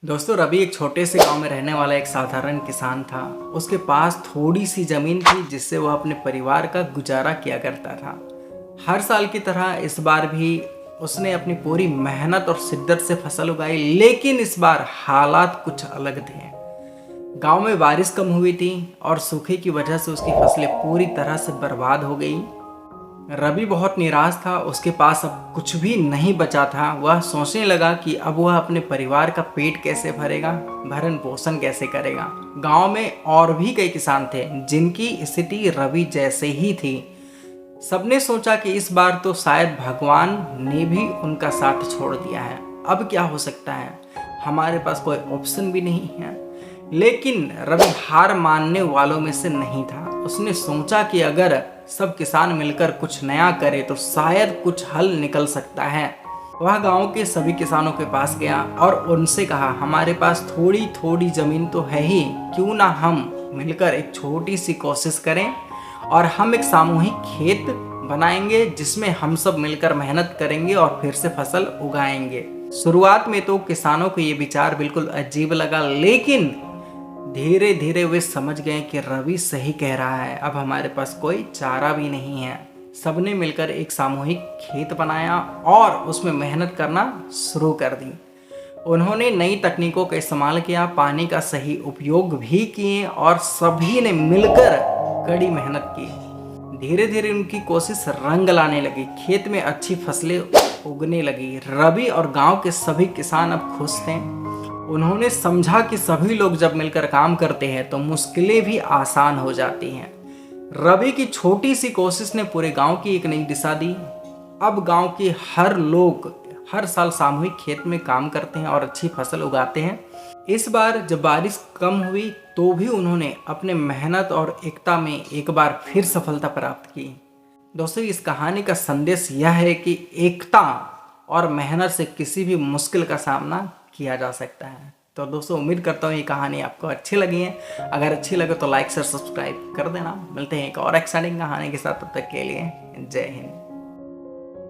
दोस्तों, रवि एक छोटे से गांव में रहने वाला एक साधारण किसान था। उसके पास थोड़ी सी जमीन थी जिससे वह अपने परिवार का गुजारा किया करता था। हर साल की तरह इस बार भी उसने अपनी पूरी मेहनत और शिद्दत से फसल उगाई, लेकिन इस बार हालात कुछ अलग थे। गांव में बारिश कम हुई थी और सूखे की वजह से उसकी फसलें पूरी तरह से बर्बाद हो गई। रवि बहुत निराश था। उसके पास अब कुछ भी नहीं बचा था। वह सोचने लगा कि अब वह अपने परिवार का पेट कैसे भरेगा, भरण पोषण कैसे करेगा। गांव में और भी कई किसान थे जिनकी स्थिति रवि जैसे ही थी। सबने सोचा कि इस बार तो शायद भगवान ने भी उनका साथ छोड़ दिया है। अब क्या हो सकता है, हमारे पास कोई ऑप्शन भी नहीं है। लेकिन रवि हार मानने वालों में से नहीं था। उसने सोचा कि अगर सब किसान मिलकर कुछ नया करे तो शायद कुछ हल निकल सकता है। वह गांव के सभी किसानों के पास गया और उनसे कहा, हमारे पास थोड़ी थोड़ी जमीन तो है ही, क्यों ना हम मिलकर एक छोटी सी कोशिश करें और हम एक सामूहिक खेत बनाएंगे जिसमें हम सब मिलकर मेहनत करेंगे और फिर से फसल उगाएंगे। शुरुआत में तो किसानों को ये विचार बिल्कुल अजीब लगा, लेकिन धीरे धीरे वे समझ गए कि रवि सही कह रहा है। अब हमारे पास कोई चारा भी नहीं है। सबने मिलकर एक सामूहिक खेत बनाया और उसमें मेहनत करना शुरू कर दी। उन्होंने नई तकनीकों का इस्तेमाल किया, पानी का सही उपयोग भी किए और सभी ने मिलकर कड़ी मेहनत की। धीरे धीरे उनकी कोशिश रंग लाने लगी। खेत में अच्छी फसलें उगने लगी। रवि और गांव के सभी किसान अब खुश थे। उन्होंने समझा कि सभी लोग जब मिलकर काम करते हैं तो मुश्किलें भी आसान हो जाती हैं। रवि की छोटी सी कोशिश ने पूरे गांव की एक नई दिशा दी। अब गांव के हर लोग हर साल सामूहिक खेत में काम करते हैं और अच्छी फसल उगाते हैं। इस बार जब बारिश कम हुई तो भी उन्होंने अपने मेहनत और एकता में एक बार फिर सफलता प्राप्त की। दोस्तों, इस कहानी का संदेश यह है कि एकता और मेहनत से किसी भी मुश्किल का सामना किया जा सकता है। तो दोस्तों, उम्मीद करता हूँ ये कहानी आपको अच्छी लगी है। अगर अच्छी लगे तो लाइक शेयर सब्सक्राइब कर देना। मिलते हैं एक और एक्साइटिंग कहानी के साथ, तब तक के लिए जय हिंद।